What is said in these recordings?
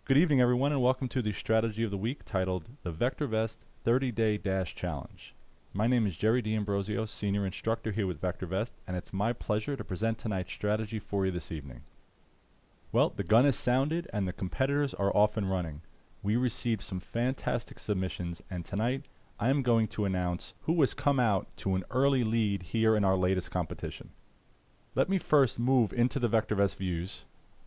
Good evening, everyone, and welcome to the strategy of the week titled the VectorVest 30-Day Dash Challenge. My name is Jerry D'Ambrosio, Senior Instructor here with VectorVest, and it's my pleasure to present tonight's strategy for you this evening. Well, the gun is sounded and the competitors are off and running. We received some fantastic submissions, and tonight I am going to announce who has come out to an early lead here in our latest competition. Let me first move into the VectorVest views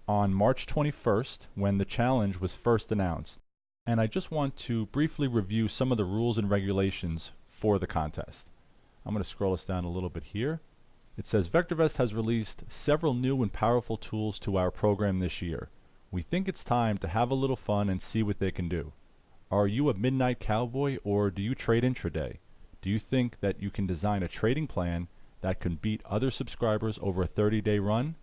on March 21st when the challenge was first announced, and I just want to briefly review some of the rules and regulations for the contest. I'm going to scroll us down a little bit here. It says VectorVest has released several new and powerful tools to our program this year. We think it's time to have a little fun and see what they can do. Are you a midnight cowboy or do you trade intraday? Do you think that you can design a trading plan that can beat other subscribers over a 30-day run?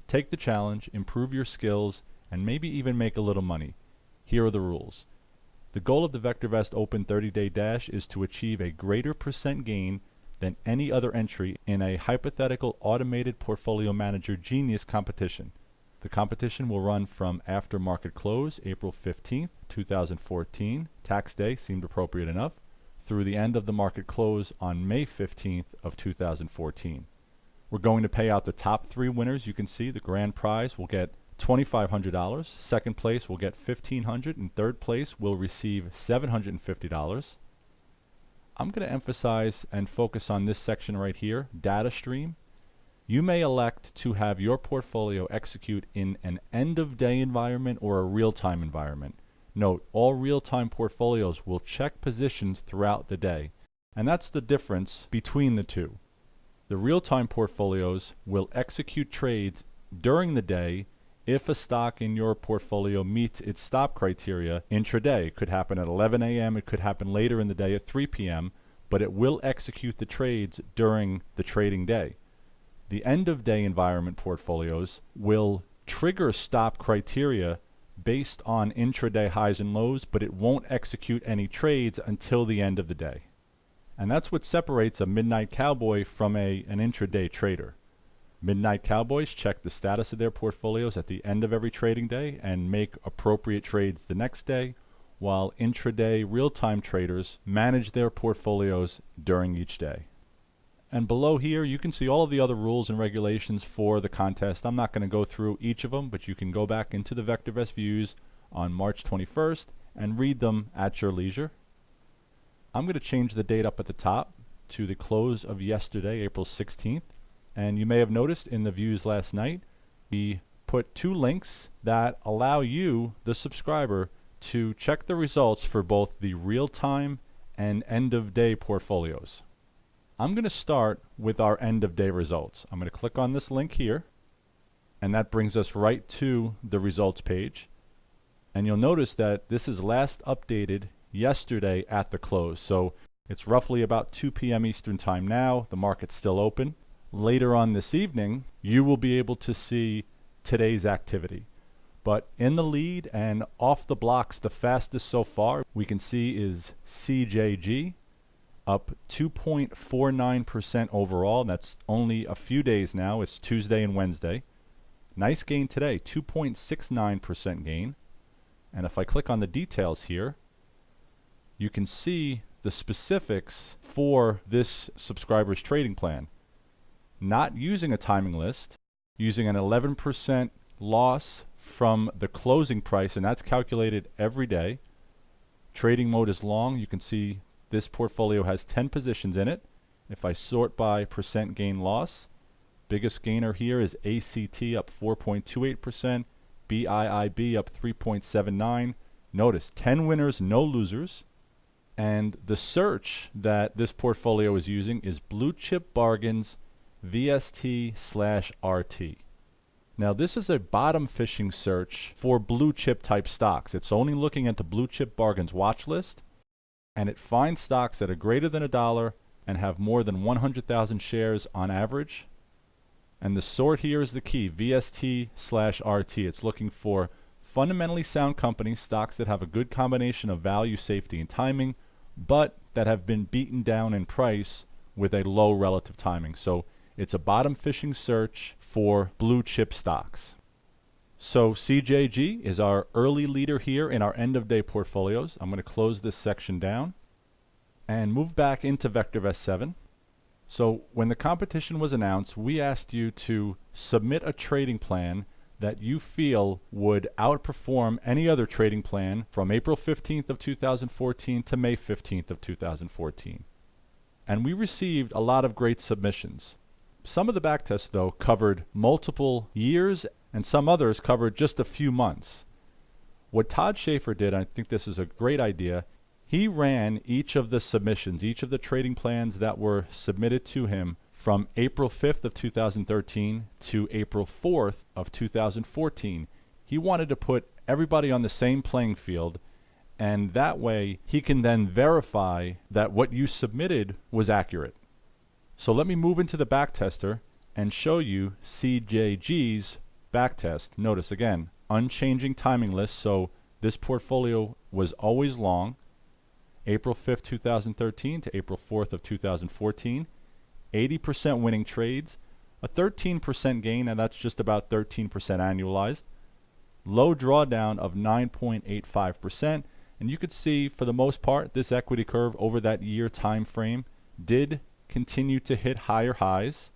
Take the challenge, improve your skills, and maybe even make a little money. Here are the rules. The goal of the VectorVest Open 30-Day Dash is to achieve a greater percent gain than any other entry in a hypothetical automated portfolio manager genius competition. The competition will run from after market close, April 15th, 2014, tax day seemed appropriate enough, through the end of the market close on May 15th of 2014. We're going to pay out the top 3 winners. You can see the grand prize will get $2,500, second place will get $1,500, and third place will receive $750. I'm going to emphasize and focus on this section right here, data stream. You may elect to have your portfolio execute in an end-of-day environment or a real-time environment. Note, all real-time portfolios will check positions throughout the day, and that's the difference between the two. The real-time portfolios will execute trades during the day if a stock in your portfolio meets its stop criteria intraday. It could happen at 11 a.m., it could happen later in the day at 3 p.m., but it will execute the trades during the trading day. The end-of-day environment portfolios will trigger stop criteria based on intraday highs and lows, but it won't execute any trades until the end of the day. And that's what separates a midnight cowboy from an intraday trader. Midnight cowboys check the status of their portfolios at the end of every trading day and make appropriate trades the next day, while intraday real-time traders manage their portfolios during each day. And below here you can see all of the other rules and regulations for the contest. I'm not going to go through each of them, but you can go back into the VectorVest views on March 21st and read them at your leisure. I'm going to change the date up at the top to the close of yesterday, April 16th. And you may have noticed in the views last night, we put 2 links that allow you, the subscriber, to check the results for both the real-time and end-of-day portfolios. I'm going to start with our end-of-day results. I'm going to click on this link here, and that brings us right to the results page. And you'll notice that this is last updated yesterday at the close. So it's roughly about 2 p.m. Eastern Time now. The market's still open. Later on this evening, you will be able to see today's activity. But in the lead and off the blocks, the fastest so far we can see is CJG, up 2.49% overall. That's only a few days now. It's Tuesday and Wednesday. Nice gain today, 2.69% gain. And if I click on the details here, you can see the specifics for this subscriber's trading plan. Not using a timing list, using an 11% loss from the closing price, and that's calculated every day. Trading mode is long. You can see this portfolio has 10 positions in it. If I sort by percent gain loss, biggest gainer here is ACT up 4.28%, BIIB up 3.79%. Notice 10 winners, no losers. And the search that this portfolio is using is Blue Chip Bargains VST/RT. Now this is a bottom fishing search for blue chip type stocks. It's only looking at the Blue Chip Bargains watch list, and it finds stocks that are greater than $1 and have more than 100,000 shares on average. And the sort here is the key, VST/RT. It's looking for fundamentally sound companies, stocks that have a good combination of value, safety, and timing, but that have been beaten down in price with a low relative timing. So it's a bottom fishing search for blue chip stocks. So CJG is our early leader here in our end of day portfolios. I'm going to close this section down and move back into VectorVest 7. So when the competition was announced, we asked you to submit a trading plan that you feel would outperform any other trading plan from April 15th of 2014 to May 15th of 2014. And we received a lot of great submissions. Some of the backtests, though, covered multiple years, and some others covered just a few months. What Todd Schaefer did, I think this is a great idea, he ran each of the submissions, each of the trading plans that were submitted to him from April 5th of 2013 to April 4th of 2014. He wanted to put everybody on the same playing field, and that way he can then verify that what you submitted was accurate. So let me move into the backtester and show you CJG's backtest. Notice again, unchanging timing list, so this portfolio was always long. April 5th, 2013 to April 4th of 2014. 80% winning trades, a 13% gain, and that's just about 13% annualized. Low drawdown of 9.85%, and you could see for the most part this equity curve over that year time frame did continue to hit higher highs.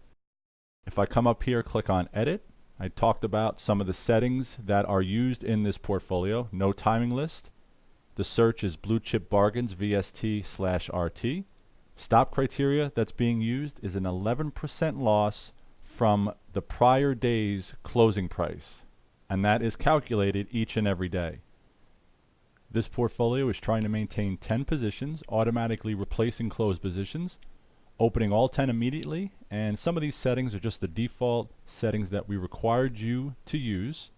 If I come up here, click on edit, I talked about some of the settings that are used in this portfolio. No timing list. The search is blue chip bargains VST/RT. Stop criteria that's being used is an 11% loss from the prior day's closing price, and that is calculated each and every day. This portfolio is trying to maintain 10 positions, automatically replacing closed positions, opening all 10 immediately, and some of these settings are just the default settings that we required you to use.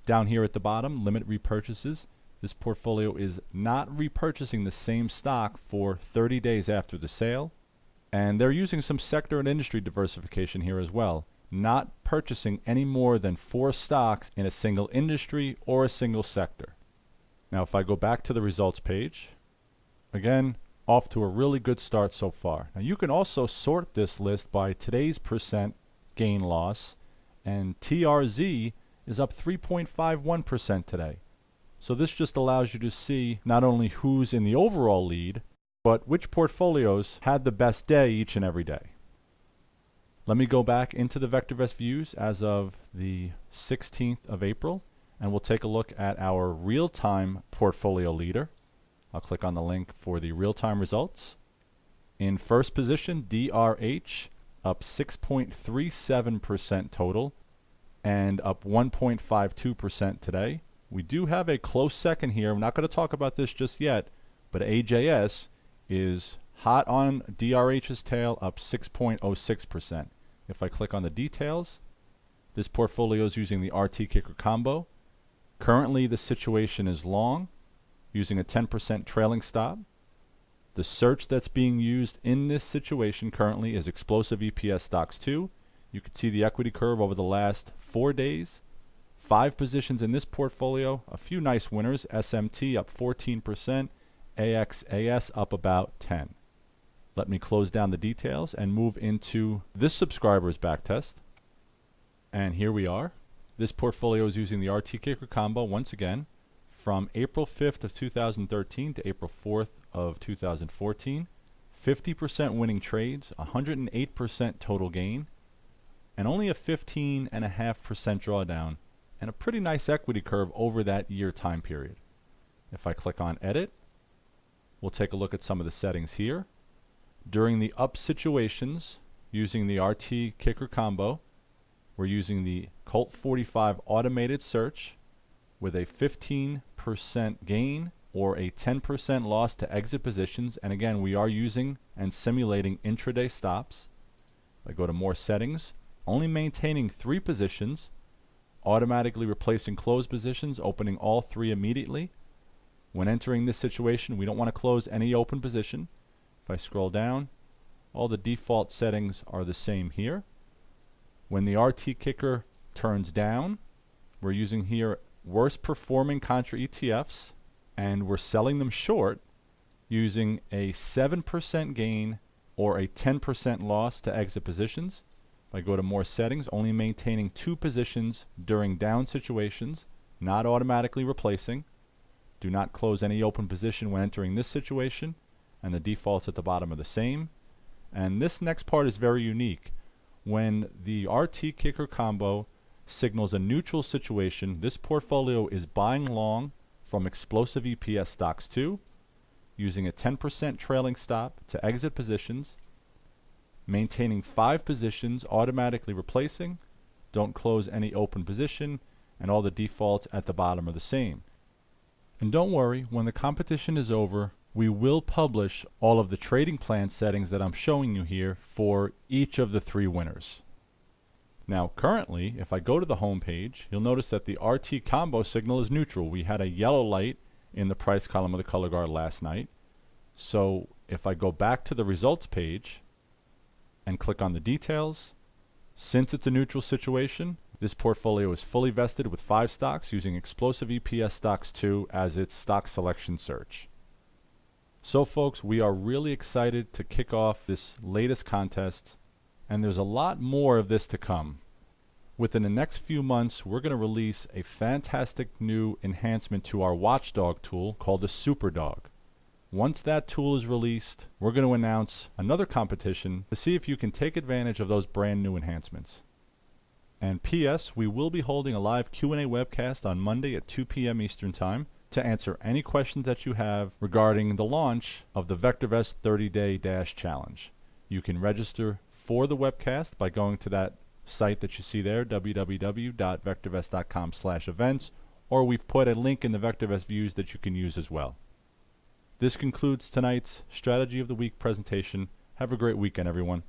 Down here at the bottom, limit repurchases. This portfolio is not repurchasing the same stock for 30 days after the sale, and they're using some sector and industry diversification here as well, not purchasing any more than 4 stocks in a single industry or a single sector. Now if I go back to the results page, again, off to a really good start so far. Now you can also sort this list by today's percent gain loss, and TRZ is up 3.51% today. So this just allows you to see not only who's in the overall lead, but which portfolios had the best day each and every day. Let me go back into the VectorVest views as of the 16th of April, and we'll take a look at our real-time portfolio leader. I'll click on the link for the real-time results. In first position, DRH, up 6.37% total, and up 1.52% today. We do have a close second here. I'm not going to talk about this just yet, but AJS is hot on DRH's tail, up 6.06%. If I click on the details, this portfolio is using the RT Kicker combo. Currently, the situation is long, using a 10% trailing stop. The search that's being used in this situation currently is Explosive EPS Stocks 2. You can see the equity curve over the last 4 days. 5 positions in this portfolio, a few nice winners. SMT up 14%, AXAS up about 10. Let me close down the details and move into this subscriber's backtest. And here we are. This portfolio is using the RT Kicker combo once again from April 5th of 2013 to April 4th of 2014. 50% winning trades, 108% total gain, and only a 15.5% drawdown, and a pretty nice equity curve over that year time period. If I click on edit, we'll take a look at some of the settings here. During the up situations, using the RT Kicker combo, we're using the Colt 45 automated search with a 15% gain or a 10% loss to exit positions, and again we are using and simulating intraday stops. I go to more settings, only maintaining 3 positions, automatically replacing closed positions, opening all 3 immediately. When entering this situation, we don't want to close any open position. If I scroll down, all the default settings are the same here. When the RT Kicker turns down, we're using here worst performing contra ETFs, and we're selling them short using a 7% gain or a 10% loss to exit positions. If I go to more settings, only maintaining 2 positions during down situations, not automatically replacing. Do not close any open position when entering this situation, and the defaults at the bottom are the same. And this next part is very unique. When the RT kicker combo signals a neutral situation, this portfolio is buying long from explosive EPS stocks 2, using a 10% trailing stop to exit positions, maintaining 5 positions, automatically replacing, don't close any open position, and all the defaults at the bottom are the same. And don't worry, when the competition is over, we will publish all of the trading plan settings that I'm showing you here for each of the 3 winners. Now currently, if I go to the home page, you'll notice that the RT combo signal is neutral. We had a yellow light in the price column of the color guard last night. So if I go back to the results page and click on the details, since it's a neutral situation, this portfolio is fully vested with 5 stocks using explosive EPS stocks 2 as its stock selection search. So folks, we are really excited to kick off this latest contest, and there's a lot more of this to come. Within the next few months, we're going to release a fantastic new enhancement to our watchdog tool called the SuperDog. Once that tool is released, we're going to announce another competition to see if you can take advantage of those brand new enhancements. And P.S. we will be holding a live Q&A webcast on Monday at 2 p.m. Eastern Time to answer any questions that you have regarding the launch of the VectorVest 30-Day Dash Challenge. You can register for the webcast by going to that site that you see there, www.vectorvest.com/events, or we've put a link in the VectorVest views that you can use as well. This concludes tonight's Strategy of the Week presentation. Have a great weekend, everyone.